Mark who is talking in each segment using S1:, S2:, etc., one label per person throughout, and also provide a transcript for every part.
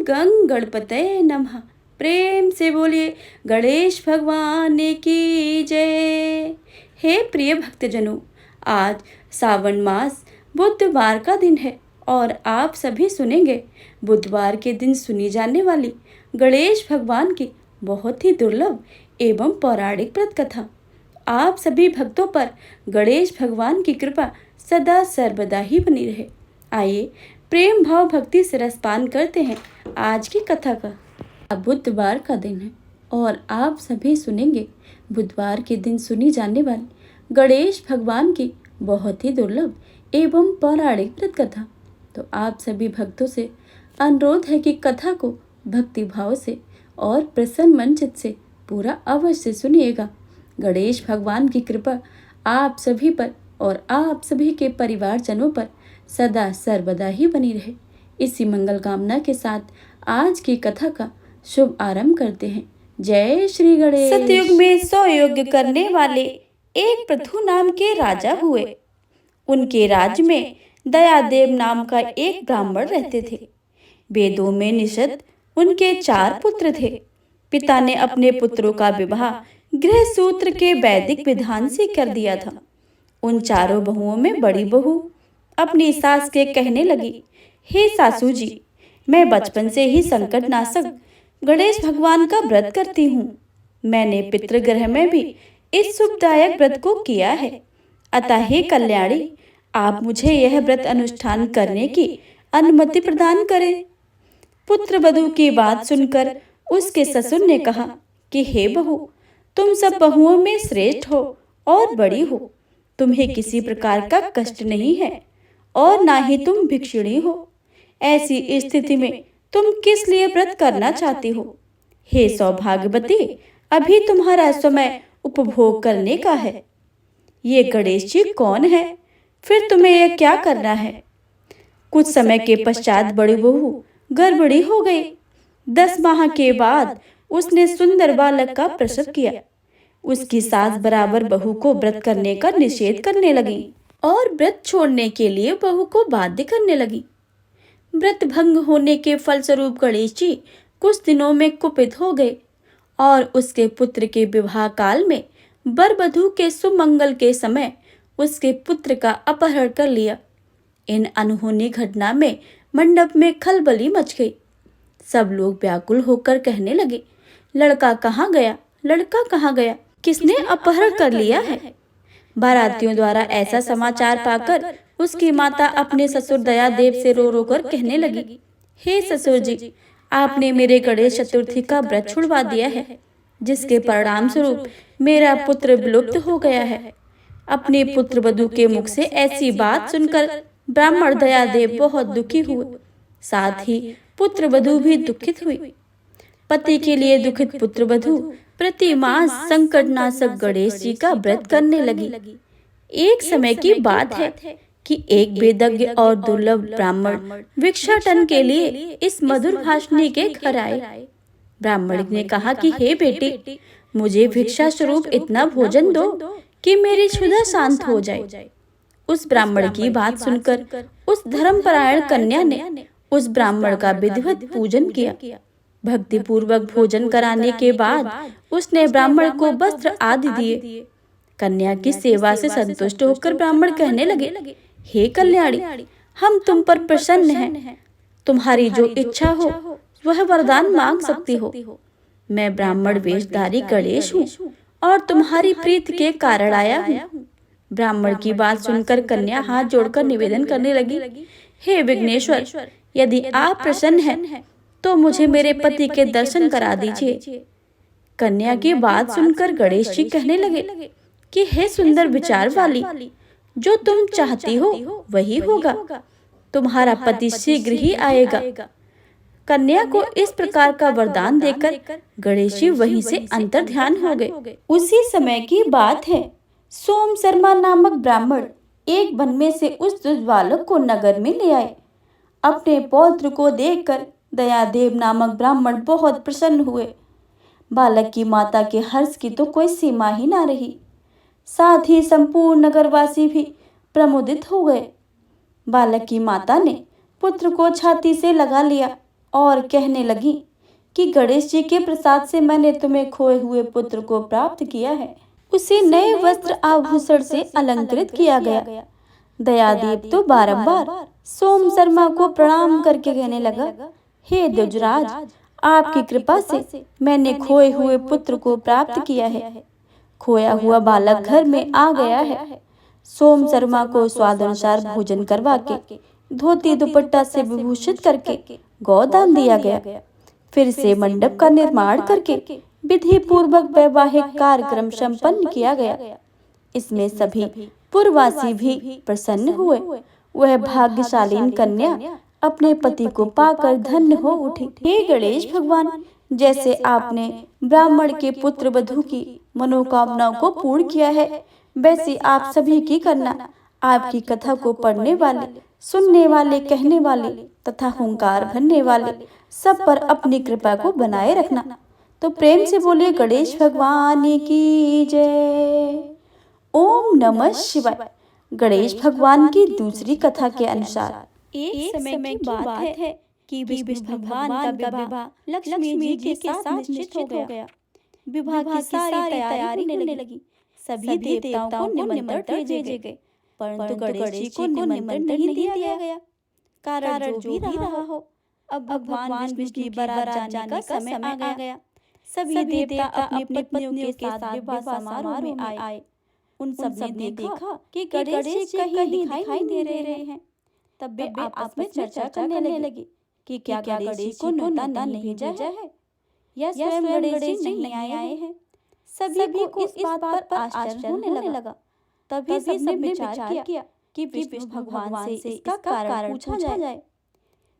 S1: गंग गणपतये नमः। प्रेम से बोलिए गणेश भगवान की जय। हे प्रिय भक्तजनों, आज सावन मास बुधवार का दिन है और आप सभी सुनेंगे बुधवार के दिन सुनी जाने वाली गणेश भगवान की बहुत ही दुर्लभ एवं पौराणिक व्रत कथा। आप सभी भक्तों पर गणेश भगवान की कृपा सदा सर्वदा ही बनी रहे। आइए प्रेम भाव भक्ति से रसपान करते हैं आज की कथा का। अब बुधवार का दिन है और आप सभी सुनेंगे बुधवार के दिन सुनी जाने वाली गणेश भगवान की बहुत ही दुर्लभ एवं पौराणिक व्रत कथा। तो आप सभी भक्तों से अनुरोध है कि कथा को भक्ति भाव से और प्रसन्न मन चित्त से पूरा अवश्य सुनिएगा। गणेश भगवान की कृपा आप सभी पर और आप सभी के परिवारजनों पर सदा सर्वदा ही बनी रहे। इसी मंगल कामना के साथ आज की कथा का शुभ आरंभ करते हैं। जय श्री गणेश। सतयुग में 100 यज्ञ करने वाले एक पृथु नाम के राजा हुए। उनके राज्य में दयादेव नाम का एक ब्राह्मण रहते थे। वेदों में निषद उनके 4 पुत्र थे। पिता ने अपने पुत्रों का विवाह गृह सूत्र के वैदिक विधान से कर दिया था। उन चारों बहुओं में बड़ी बहू अपनी सास के कहने लगी, हे सासू जी, मैं बचपन से ही संकट नाशक गणेश भगवान का व्रत करती हूँ। मैंने पितृगृह में भी इस शुभदायक व्रत को किया है। अतः हे कल्याणी, आप मुझे यह व्रत अनुष्ठान करने की अनुमति प्रदान करें। पुत्र वधू की बात सुनकर उसके ससुर ने कहा कि हे बहू, तुम सब बहुओं में श्रेष्ठ हो और बड़ी हो। तुम्हें किसी प्रकार का कष्ट नहीं है और ना ही तुम भिक्षुणी हो। ऐसी स्थिति में तुम किस लिए व्रत करना चाहती हो? हे सौभाग्यवती, अभी तुम्हारा समय उपभोग करने का है। ये गणेश जी कौन है? फिर तुम्हें यह क्या करना है? कुछ समय के पश्चात बड़ी बहू गर्भवती हो गई। 10 माह के बाद उसने सुंदर बालक का प्रसव किया। उसकी सास बराबर बहू को व्रत करने का निषेध करने लगी और व्रत छोड़ने के लिए बहू को बाध्य करने लगी। व्रत भंग होने के फलस्वरूप गणेश जी कुछ दिनों में कुपित हो गए और उसके पुत्र के विवाह काल में वर वधू के सुमंगल के समय उसके पुत्र का अपहरण कर लिया। इन अनहोनी घटना में मंडप में खलबली मच गई। सब लोग व्याकुल होकर कहने लगे, लड़का कहाँ गया? लड़का कहाँ गया? किसने अपहरण कर लिया है? बारातियों द्वारा ऐसा समाचार पाकर उसकी माता अपने ससुर दयादेव से रो रो कर कहने लगी, हे ससुर जी, आपने मेरे गणेश चतुर्थी का व्रत छुड़वा दिया है, जिसके परिणाम स्वरूप मेरा पुत्र विलुप्त हो गया है। अपने पुत्र वधू के मुख से ऐसी बात सुनकर ब्राह्मण दयादेव बहुत दुखी हुए। साथ ही पुत्र वधू भी दुखित हुई। पति के लिए दुखित पुत्र वधू प्रति मास संकटनाशक गणेश जी का व्रत करने लगी। एक समय की बात है कि एक वेदज्ञ और दुर्लभ ब्राह्मण भिक्षाटन के लिए इस मधुर भाषणी के घर आए। ब्राह्मण ने कहा कि हे बेटी, मुझे भिक्षा स्वरूप इतना भोजन दो कि मेरी क्षुधा शांत हो जाए। उस ब्राह्मण की बात सुनकर उस धर्मपरायण कन्या ने उस ब्राह्मण का विधिवत पूजन किया। भक्ति पूर्वक भोजन कराने के बाद उसने ब्राह्मण को वस्त्र आदि दिए। कन्या की सेवा से संतुष्ट होकर ब्राह्मण कहने लगे, हे कल्याणी, हम तुम पर प्रसन्न हैं। तुम्हारी जो इच्छा हो वह वरदान मांग सकती हो। मैं ब्राह्मण वेशधारी गणेश हूँ और तुम्हारी प्रीति के कारण आया हूँ। ब्राह्मण की बात सुनकर कन्या हाथ जोड़कर निवेदन करने लगी, हे विघ्नेश्वर, यदि आप प्रसन्न हैं तो मुझे मेरे पति के दर्शन करा दीजिए। कन्या की बात सुनकर गणेश जी कहने लगे कि हे सुंदर विचार वाली, जो तुम चाहती हो वही होगा। तुम्हारा पति शीघ्र ही आएगा। कन्या को इस प्रकार का वरदान देकर गणेश जी वहीं से अंतर्ध्यान हो गए। उसी समय की बात है, सोम शर्मा नामक ब्राह्मण एक वन में से उस दुष्ट बालक को नगर में ले आए। अपने पौत्र को देखकर दयादेव नामक ब्राह्मण बहुत प्रसन्न हुए। बालक की माता के हर्ष की तो कोई सीमा ही ना रही। साथ ही संपूर्ण नगरवासी भी प्रमुदित हो गए। बालक की माता ने पुत्र को छाती से लगा लिया और कहने लगी कि गणेश जी के प्रसाद से मैंने तुम्हें खोए हुए पुत्र को प्राप्त किया है। उसे नए वस्त्र आभूषण से अलंकृत किया गया। दयादेव तो बारंबार सोम शर्मा को प्रणाम करके कहने लगा, हे द्विजराज, आपकी कृपा से मैंने खोए हुए पुत्र को प्राप्त किया है। खोया हुआ बालक घर में आ गया है। सोम शर्मा को स्वादानुसार भोजन करवा के धोती दुपट्टा से विभूषित करके गोदान दिया गया। फिर से मंडप का निर्माण करके विधि पूर्वक वैवाहिक कार्यक्रम संपन्न किया गया। इसमें सभी पुरवासी भी प्रसन्न हुए। वह भाग्यशालीन कन्या अपने पति को पाकर धन्य हो उठी। हे गणेश भगवान, जैसे आपने ब्राह्मण के पुत्र वधू की मनोकामनाओं को पूर्ण किया है, वैसे आप सभी की करना। आपकी कथा को पढ़ने वाले, सुनने वाले, कहने वाले तथा हुंकार भरने वाले सब पर अपनी कृपा को बनाए रखना। तो प्रेम से बोलिए गणेश भगवान की जय। ओम नमः शिवाय। गणेश भगवान की दूसरी कथा के अनुसार एक समय की बात है कि विष्णु भगवान का विवाह लक्ष्मी जी के साथ निश्चित हो गया। विवाह की सारी तैयारी होने लगी। सभी देवताओं को निमंत्रण भेजे गए, परंतु गणेश जी को निमंत्रण नहीं दिया गया। कारण जो भी रहा हो, अब भगवान विष्णु की बारात जाने का समय आ गया। सभी देवता अपनी पत्नियों के साथ विवाह समारोह में आए। उन सब ने देखा कि गणेश जी कहीं दिखाई नहीं दे रहे हैं। तब वे आपस में चर्चा करने लगे कि क्या गणेश जी को न्योता नहीं भेजा है या स्वयं गणेश जी नहीं आए हैं। सभी को इस बात पर आश्चर्य होने लगा। तभी सबने विचार किया कि विष्णु भगवान से इसका कारण पूछा जाए।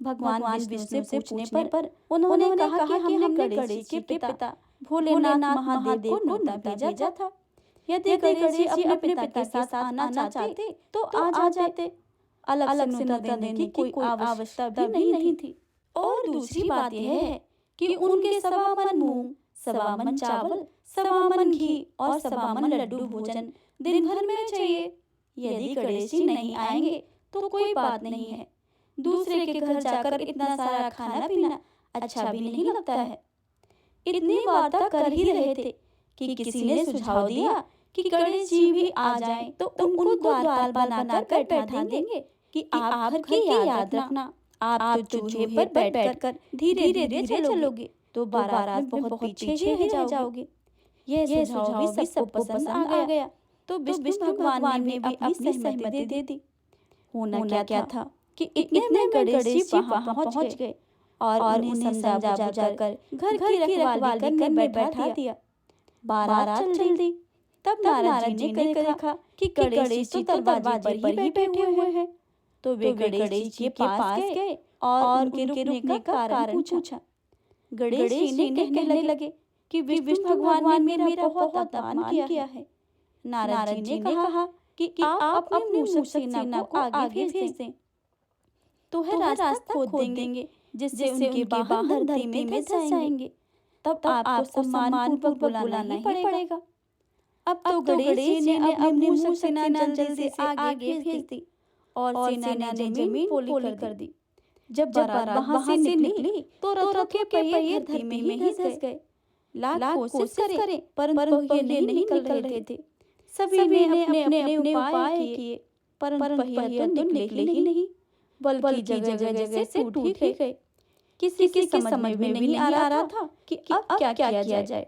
S1: भगवान विष्णु से पूछने पर उन्होंने कहा कि हमने गणेश जी के पिता भोलेनाथ महादेव को न्योता भेजा था। यदि गणेश जी अपने पिता के साथ आना चाहते तो आ जाते। अलग से न्योता देने की कोई आवश्यकता भी नहीं थी। और दूसरी बात यह है कि उनके 1.25 मन मूंग, 1.25 मन चावल, 1.25 मन घी और 1.25 मन लड्डू भोजन दिन भर में चाहिए। यदि गणेश जी नहीं आएंगे तो कोई बात नहीं है। दूसरे के घर जाकर इतना सारा खाना पीना अच्छा भी नहीं लगता है। इतनी वार्ता कर ही रहे थे कि किसी ने सुझाव दिया कि गणेश जी भी आ जाएं तो उनको द्वारपाल बनाकर बैठा देंगे कि आप घर की याद रखना। आप तो चूहे पर बैठकर धीरे धीरे चलोगे तो बारात में बहुत पीछे ही रह जाओगे। यह सुझाव भी सबको पसंद आ गया। तो विष्णु भगवान ने भी अपनी सहमति दे दी। होना क्या था कि इतने में गणेश जी वहां पहुंच गए और उन्हें समझा बुझाकर घर की रखवाली करने में बैठा दिया। बारात चल दी। तब नारद जी ने देखा कि गणेश जी तो दरवाजे पर ही बैठे हुए हैं। तो वे गणेश जी के पास गए और उनके रुकने का कारण पूछा। गणेश जी ने कहने लगे कि विष्णु भगवान ने मेरा बहुत अपमान किया है। नारद जी ने कहा कि आप अपने मूषक सेना को आगे भेज दें तो वह रास्ता खोद देंगे जिससे उनके वाहन धरती में धंस जाएंगे। तब आपको सम्मानपूर्वक बुलाना ही पड़ेगा। अब तो गणेश जी ने अपनी मूषक सेना जल्दी से आगे भेज दी और सेना ने जमीन पोली कर दी। जब बारात वहां से निकली तो रथों के पहिए धरती में ही धंस गए। लाख कोशिश करें परंतु पहिए नहीं निकल रहे थे। सभी ने अपने उपाय किए परंतु पहिए तो निकले ही नहीं, बल्कि जगह से टूट ही गए। किसी के समझ में नहीं आ रहा था कि अब क्या किया जाए।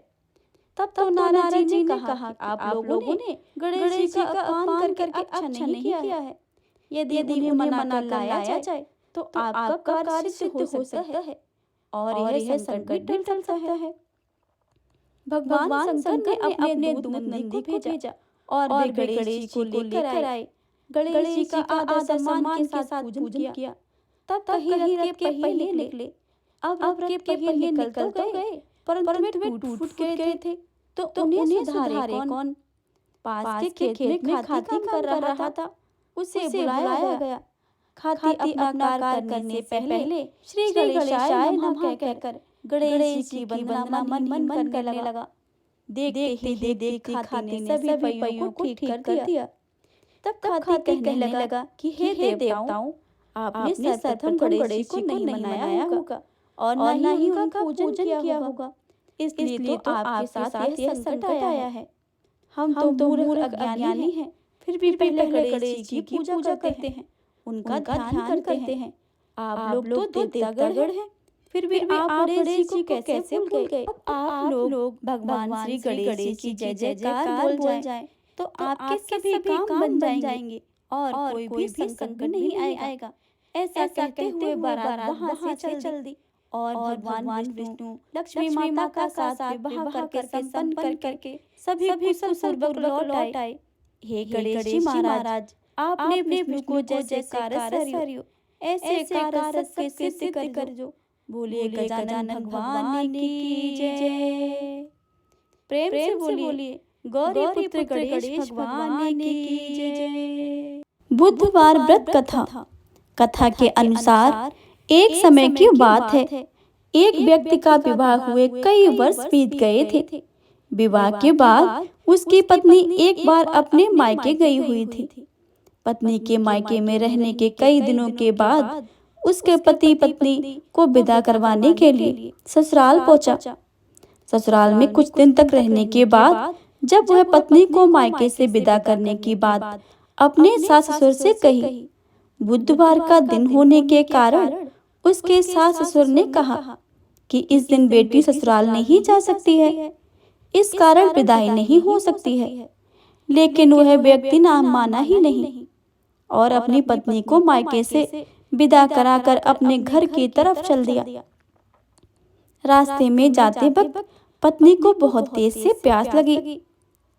S1: तब तो नारद जी ने कहा, आप लोगों ने गणेश जी का अपमान करके अच्छा नहीं किया है। यदि उन्हें मना कर लाया जाए तो आपका कार्य सिद्ध हो सकता है और यह संकट भी टल सकता है। भगवान शंकर ने अपने दूत नंदी को भेजा और वे गणेश जी को लेकर आए। गणेश जी का आदर सम्मान के साथ पूजन किया। तब कहीं रथ के पहिए निकले। अब रथ के पहिए निकल तो गए परंतु वे टूट गए थे। तो उन्हें सुधारे कौन? पास के खेत में खाती कर रहा था, उसे बुलाया गया। खाती अपना कार्य करने से पहले श्री गणेशाय नमः कहकर गणेश जी की वंदना मन करने लगा। देखते खाती ने सभी पहियों को ठीक कर दिया। तब खाती कहने लगा कि हे देवताओं, आपने सर्वप्रथम गणेश जी को नहीं मनाया होगा और न ही उनका पूजन किया होगा। इसलिए तो आपके साथ यह संकट आया है। हम तो मूर्ख अज्ञानी हैं, फिर भी पहले गणेश जी की पूजा करते हैं, उनका ध्यान करते हैं। आप लोग तो देवतागण हैं, फिर भी आप गणेश जी को कैसे भूल गए? आप लोग भगवान श्री गणेश जी की जय जयकार बोल जाएं तो आपके सभी काम बन जाएंगे और कोई भी संकट नहीं आएगा। ऐसा कहते हुए बारात वहां से चल दी और भगवान विष्णु लक्ष्मी माता का साथ विवाह करके संपन्न करके सभी कुशल पूर्वक लौट आए। हे गणेश जी महाराज, आपने विष्णु को जय जयकार सरियो ऐसे कार्य सबके सिद्ध कर जो बोलिए गजानन भगवान की जय। प्रेम से बोलिए गौरी पुत्र गणेश भगवान की जय। बुधवार व्रत कथा। कथा के अनुसार एक समय की बात है, एक व्यक्ति का विवाह हुए कई वर्ष बीत गए थे। विवाह के बाद उसकी पत्नी एक बार अपने मायके गई हुई थी। पत्नी के मायके में रहने के कई दिनों के बाद उसके पति पत्नी को विदा करवाने के लिए ससुराल पहुंचा। ससुराल में कुछ दिन तक रहने के बाद जब वह पत्नी को मायके से विदा करने की बात अपने सास ससुर से कही, बुधवार का दिन होने के कारण उसके सास ससुर ने कहा कि इस दिन बेटी ससुराल नहीं जा सकती है, इस कारण विदाई नहीं हो सकती है। लेकिन वह व्यक्ति ना माना ही नहीं और अपनी पत्नी को मायके से विदा कराकर अपने घर की तरफ चल दिया। रास्ते में जाते वक्त पत्नी को बहुत तेज से प्यास लगी।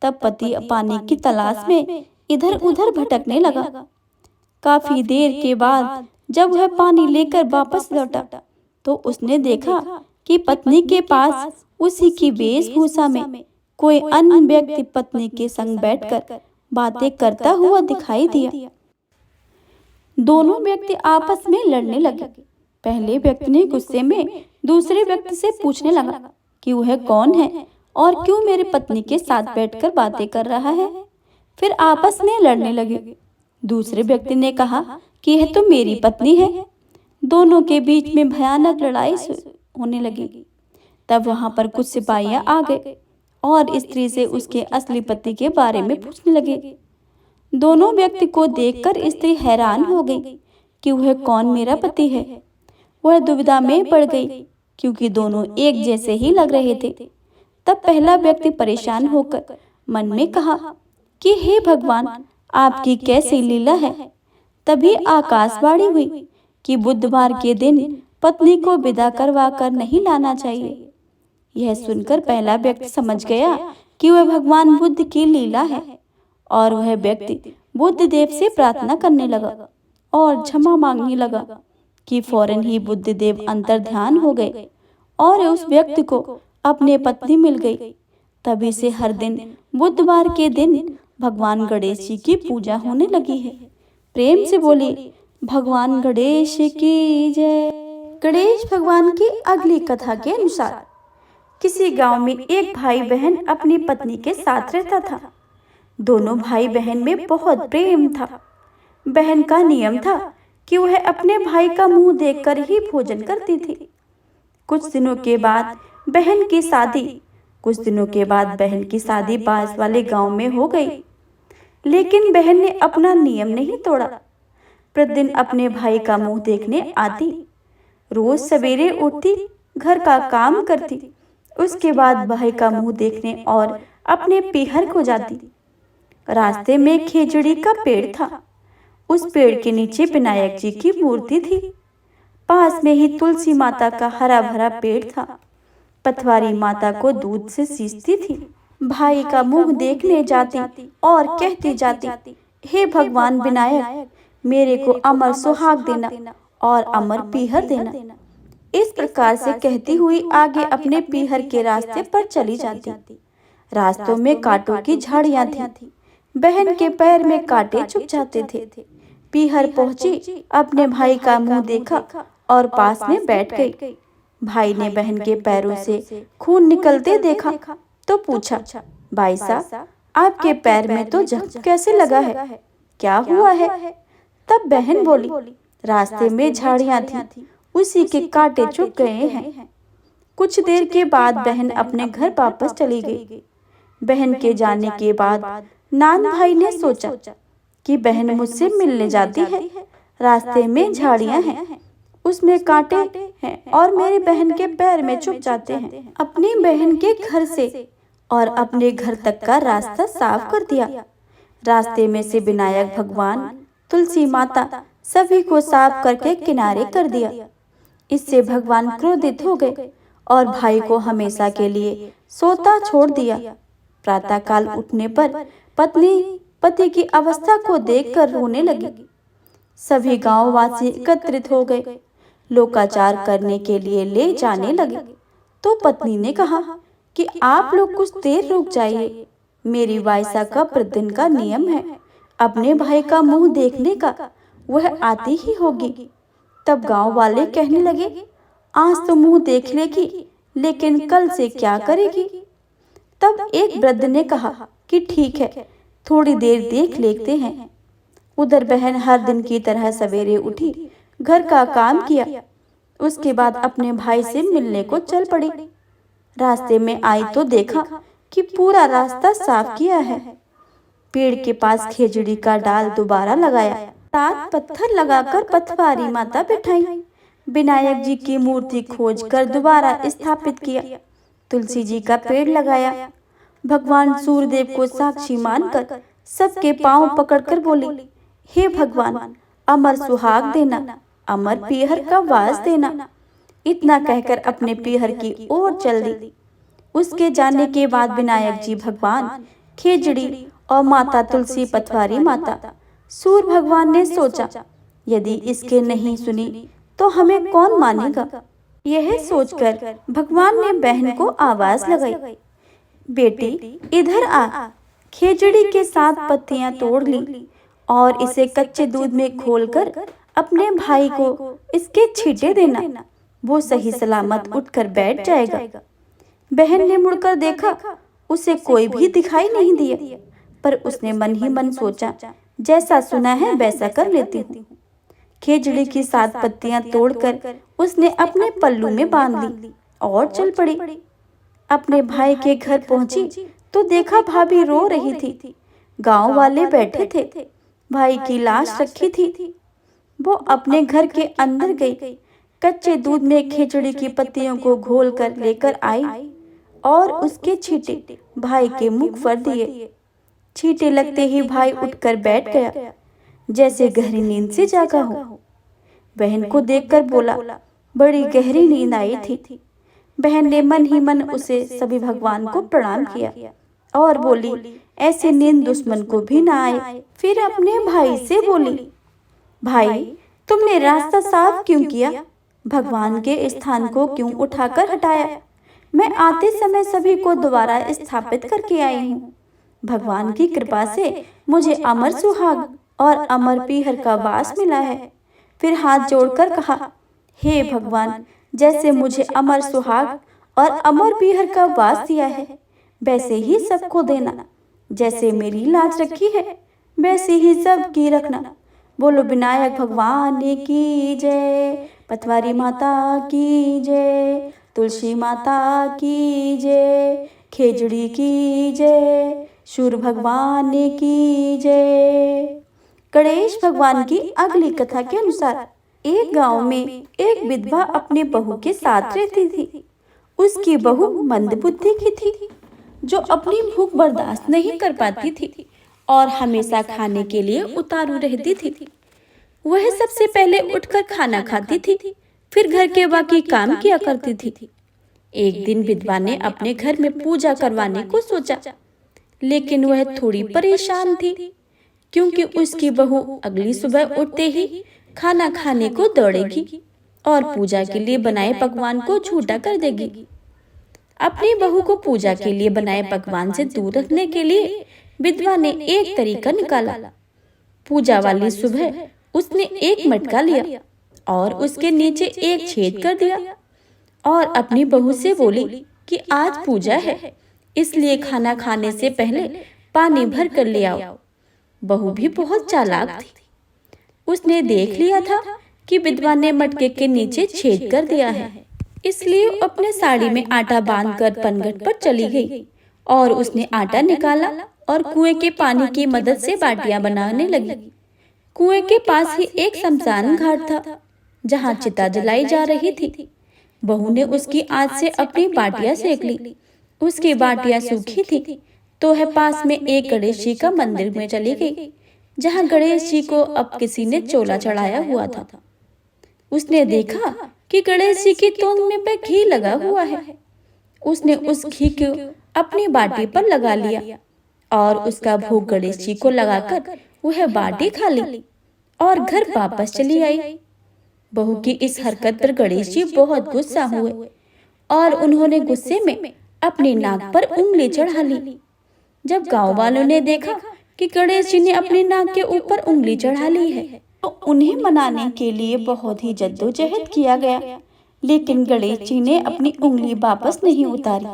S1: तब पति पानी की तलाश में इधर उधर भटकने लगा। काफी देर के बाद जब वह पानी लेकर वापस लौटा तो उसने देखा कि पत्नी के पास उसी की वेशभूषा में कोई अन्य व्यक्ति पत्नी के संग बैठकर बातें करता हुआ दिखाई दिया। दोनों व्यक्ति आपस में लड़ने लगे। पहले व्यक्ति ने गुस्से में दूसरे व्यक्ति से पूछने लगा कि वह कौन है और क्यों मेरी पत्नी के साथ बैठकर बातें कर रहा है। फिर आपस में लड़ने लगे। दूसरे व्यक्ति ने कहा कि यह तो मेरी पत्नी है। दोनों के बीच में भयानक लड़ाई होने लगी। तब वहां पर कुछ सिपाहियां आ गए और स्त्री से उसके असली पति के बारे में पूछने लगे। दोनों व्यक्ति को देखकर स्त्री हैरान हो गई कि वह कौन मेरा पति है। वह दुविधा में पड़ गई क्योंकि दोनों एक जैसे ही लग रहे थे। तब पहला व्यक्ति परेशान होकर मन में कहा कि हे भगवान, आपकी कैसी लीला है। तभी आकाशवाणी हुई कि बुधवार के दिन पत्नी को विदा करवा कर नहीं लाना चाहिए। यह सुनकर पहला व्यक्ति समझ गया कि वह भगवान बुद्ध की लीला है और वह व्यक्ति बुद्ध देव से प्रार्थना करने लगा और क्षमा मांगने लगा कि फौरन ही बुद्ध देव अंतर ध्यान हो गए और उस व्यक्ति को अपने पत्नी मिल गई। तभी से हर दिन बुधवार के दिन भगवान गणेश जी की पूजा होने लगी है। प्रेम से बोलिए भगवान गणेश की जय। गणेश भगवान की अगली कथा के अनुसार किसी गांव में एक भाई बहन अपनी पत्नी के साथ रहता था। दोनों भाई बहन में बहुत प्रेम था। बहन का नियम था कि वह अपने भाई का मुंह देखकर ही भोजन करती थी। कुछ दिनों के बाद बहन की शादी पास वाले गांव में हो गई। लेकिन बहन ने अपना नियम नहीं तोड़ा। प्रतिदिन अपने भाई का मुंह देखने आती। रोज सवेरे उठती, घर का काम करती, उसके बाद भाई का मुंह देखने और अपने पीहर को जाती। रास्ते में खेजड़ी का पेड़ था। उस पेड़ के नीचे विनायक जी की मूर्ति थी। पास में ही तुलसी माता का हरा भरा पेड़ था। पथवारी माता को दूध से सींचती थी। भाई का मुंह देखने जाती और कहती जाती, हे भगवान विनायक, मेरे को अमर सुहाग देना और अमर पीहर देना। इस प्रकार से कहती हुई आगे अपने पीहर के रास्ते पर चली जाती। रास्तों में कांटों की झाड़ियां थी। बहन के पैर में कांटे चुभ जाते थे। पीहर पहुंची, अपने भाई का मुंह देखा और पास में बैठ गई। भाई ने बहन के पैरों से खून निकलते देखा तो पूछा, भाई साहब, आपके पैर में तो जख्म कैसे लगा है, क्या हुआ है? तब बहन बोली, रास्ते में झाड़ियां थी, उसी के कांटे चुभ गए हैं। कुछ देर के बाद बहन अपने घर वापस चली गई। बहन के जाने के बाद नान भाई ने सोचा कि बहन मुझसे मिलने जाती है। रास्ते में झाड़ियां हैं, उसमें कांटे हैं और मेरी बहन के पैर में चुभ जाते हैं। अपनी बहन के घर से और अपने घर तक का रास्ता साफ कर दिया। रास्ते में से विनायक भगवान, तुलसी माता सभी को साफ करके किनारे कर दिया। इससे भगवान क्रोधित हो गए और भाई को हमेशा के लिए सोता छोड़ दिया। प्रातःकाल उठने पर पत्नी पति की अवस्था को देखकर रोने लगी। सभी गांववासी एकत्रित हो गए, लोकाचार करने के लिए ले जाने लगे। तो पत्नी ने कहा कि आप लोग कुछ देर रुक जाइए, मेरी वायसा का प्रतिदिन का नियम है, अपने भाई का मुंह देखने का, वह आती ही होगी। तब गांव वाले कहने लगे, आज तो मुंह देख लेगी, लेकिन कल से क्या करेगी? तब एक वृद्ध ने कहा कि ठीक है, थोड़ी देर देख लेते हैं। उधर बहन हर दिन की तरह सवेरे उठी, घर का काम किया, उसके बाद अपने भाई से मिलने को चल पड़ी। रास्ते में आई तो देखा कि पूरा रास्ता साफ किया है। पेड़ के पास खेजड़ी का डाल दोबारा लगाया, 7 पत्थर लगाकर पथवारी माता बिठाई, विनायक जी की मूर्ति खोजकर दोबारा स्थापित किया, तुलसी जी का पेड़ लगाया। भगवान सूर्यदेव को साक्षी मानकर सबके पांव पकड़कर बोली, हे भगवान, अमर सुहाग देना, अमर पीहर का वास देना। इतना कहकर अपने पीहर की ओर चल दी। उसके जाने के बाद विनायक जी भगवान, खेजड़ी और माता तुलसी पथवारी माता, सूर्य भगवान ने सोचा, यदि इसके नहीं सुनी तो हमें कौन मानेगा। यह सोचकर भगवान ने बहन को आवाज लगाई, बेटी इधर आ। खेजड़ी के 7 पत्तियां तोड़ ली और इसे कच्चे दूध में घोलकर अपने भाई को इसके छींटे देना, वो सही सलामत उठकर बैठ जाएगा। बहन ने मुड़कर देखा, उसे कोई भी दिखाई नहीं दिया, पर उसने मन ही मन सोचा, जैसा सुना है वैसा कर लेती हूँ। खेजड़ी की 7 पत्तियां तोड़कर उसने अपने पल्लू में बांध ली और चल पड़ी। अपने भाई के घर पहुंची तो देखा भाभी रो रही थी। गांव वाले बैठे थे, भाई की लाश रखी थी। वो अपने घर के अंदर गई, कच्चे दूध में खिचड़ी की पत्तियों को घोलकर लेकर आई और उसके छींटे भाई के मुख पर दिए। छींटे लगते ही भाई उठकर बैठ गया, जैसे गहरी नींद से जागा हो। बहन को देखकर बोला, बड़ी गहरी नींद आई थी। बहन ने मन ही मन उसे सभी भगवान को प्रणाम किया और बोली, ऐसी नींद दुश्मन को भी ना आए। फिर अपने भाई से बोली, भाई तुमने रास्ता साफ क्यों किया? भगवान के स्थान को क्यों उठाकर हटाया? मैं आते समय सभी को दोबारा स्थापित करके आई हूँ। भगवान की कृपा से मुझे अमर सुहाग और अमर पीहर का वास मिला है। फिर हाथ जोड़कर कहा, हे भगवान, जैसे मुझे अमर सुहाग और अमर पीहर का वास दिया है, वैसे ही सबको देना। जैसे मेरी लाज रखी है, वैसे ही सबकी रखना। बोलो विनायक भगवान की जय, पथवारी माता की जय, तुलसी माता की जय, खेजड़ी की जय, सूर्य भगवान की जय। गणेश भगवान की अगली कथा के अनुसार एक गांव में एक विधवा अपनी बहू के साथ रहती थी। उसकी बहू मंदबुद्धि की थी, जो अपनी भूख बर्दाश्त नहीं कर पाती थी और हमेशा खाने के लिए उतारू रहती थी। वह सबसे पहले उठकर खाना खाती थी, फिर घर के बाकी काम किया करती थी। एक दिन विधवा ने अपने घर में पूजा करवाने को सोचा, लेकिन वह थोड़ी परेशान थी, क्योंकि उसकी बहू अगली सुबह उठते ही खाना खाने को दौड़ेगी और पूजा के लिए बनाए पकवान को झूठा कर देगी। अपनी बहू को पूजा के लिए बनाए पकवान से दूर रखने के लिए विधवा ने एक तरीका निकाला। पूजा वाली सुबह उसने एक मटका लिया और उसके नीचे एक छेद कर दिया और अपनी बहू से बोली कि आज पूजा है, इसलिए खाना खाने से पहले पानी भर कर ले आओ। बहू भी बहुत चालाक थी। उसने देख लिया था कि विधवा ने मटके के नीचे छेद कर दिया है, इसलिए अपने साड़ी में आटा बांधकर पनघट पर चली गई और उसने आटा निकाला और कुएं के पानी की मदद से बाटियां बनाने लगी। कुएं के पास ही एक शमशान घाट था जहां चिता जलाई जा रही थी। बहू ने उसकी आंच से अपनी बाटियां सेक ली। उसकी बाटियां सूखी थी तो वह पास में एक गणेश जी का मंदिर में चली गई जहां गणेश जी को अब किसी ने चोला चढ़ाया हुआ था। उसने देखा कि गणेश जी की तोंद में घी लगा हुआ है। उसने उस घी को अपनी बाटी पर लगा लिया और उसका भोग गणेश जी को लगाकर वह बाटी खा ली और घर वापस चली आई। बहू की इस हरकत पर गणेश जी बहुत गुस्सा हुए और उन्होंने गुस्से में अपनी नाक पर उंगली चढ़ा ली। जब गांव वालों ने देखा कि गणेश जी ने अपनी नाक के ऊपर उंगली चढ़ा ली है तो उन्हें मनाने के लिए बहुत ही जद्दोजहद किया गया, लेकिन गणेश जी ने अपनी उंगली वापस नहीं उतारी।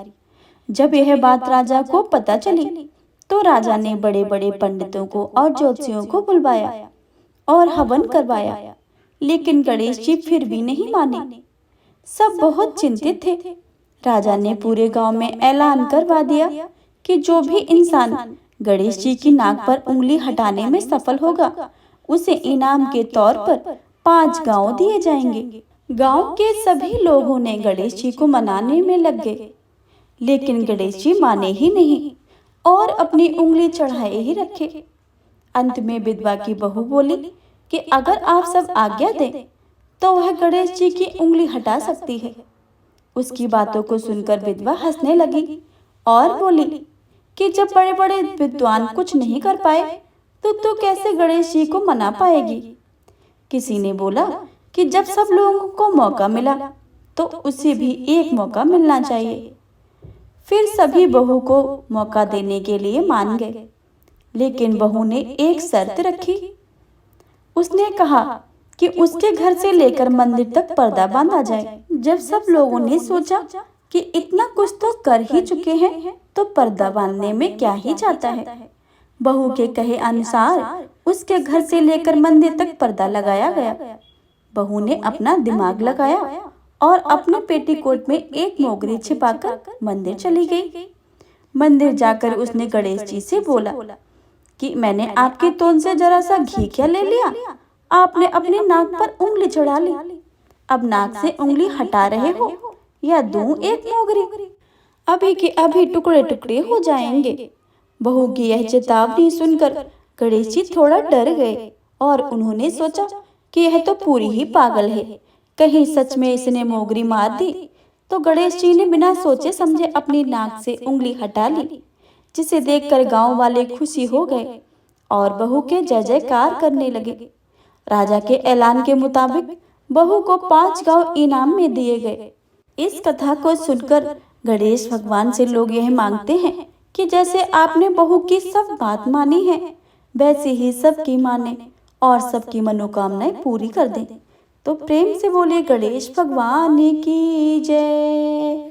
S1: जब यह बात राजा को पता चली तो राजा ने बड़े बड़े पंडितों को और ज्योतिषियों को बुलवाया और हवन करवाया, लेकिन गणेश जी फिर भी नहीं माने। सब बहुत चिंतित थे। राजा ने पूरे गांव में ऐलान करवा दिया कि जो भी इंसान गणेश जी की नाक पर उंगली हटाने में सफल होगा उसे इनाम के तौर पर 5 गांव दिए जाएंगे। गांव के सभी लोगों ने गणेश जी को मनाने में लग गए, लेकिन गणेश जी माने ही नहीं और अपनी उंगली चढ़ाए ही रखे। अंत में विधवा की बहू बोली कि अगर आप सब आज्ञा दें तो वह गणेश जी की उंगली हटा सकती है। उसकी बातों को सुनकर विधवा हंसने लगी और बोली कि जब बड़े बड़े विद्वान कुछ नहीं कर पाए तो तू कैसे गणेश जी को मना पाएगी। किसी ने बोला कि जब सब लोगों को मौका मिला तो उसे भी एक मौका मिलना चाहिए। फिर सभी बहू को मौका देने के लिए मान गए, लेकिन बहू ने एक शर्त रखी। उसने कहा कि उसके घर से लेकर मंदिर तक पर्दा बांधा जाए। जब सब लोगों ने सोचा कि इतना कुछ तो कर ही चुके हैं तो पर्दा बांधने में क्या ही जाता है, बहू के कहे अनुसार उसके घर से लेकर मंदिर तक पर्दा लगाया गया। बहू ने अपना दिमाग लगाया और अपने पेटीकोट में एक मोगरी छिपाकर मंदिर चली गई। मंदिर जाकर उसने गणेश जी से बोला कि मैंने आपकी तोंद से जरा सा घी क्या ले लिया, आपने अपनी नाक पर उंगली चढ़ा ली। अब नाक से उंगली हटा रहे हो या दूं एक मोगरी? अभी के अभी टुकड़े टुकड़े हो जाएंगे। बहू की यह चेतावनी सुनकर गणेश जी थोड़ा डर गए और उन्होंने सोचा कि यह तो पूरी ही पागल है, कहीं सच में इसने मोगरी मार दी। तो गणेश जी ने बिना सोचे समझे अपनी नाक से उंगली हटा ली, जिसे देखकर गांव वाले खुशी हो गए और बहू के जय जयकार करने लगे। राजा के ऐलान के मुताबिक बहू को 5 गांव इनाम में दिए गए। इस कथा को सुनकर गणेश भगवान से लोग यह मांगते हैं कि जैसे आपने बहू की सब बात मानी है वैसे ही सबकी माने और सबकी मनोकामनाएं पूरी कर दें। तो प्रेम से बोलिए गणेश भगवान की जय।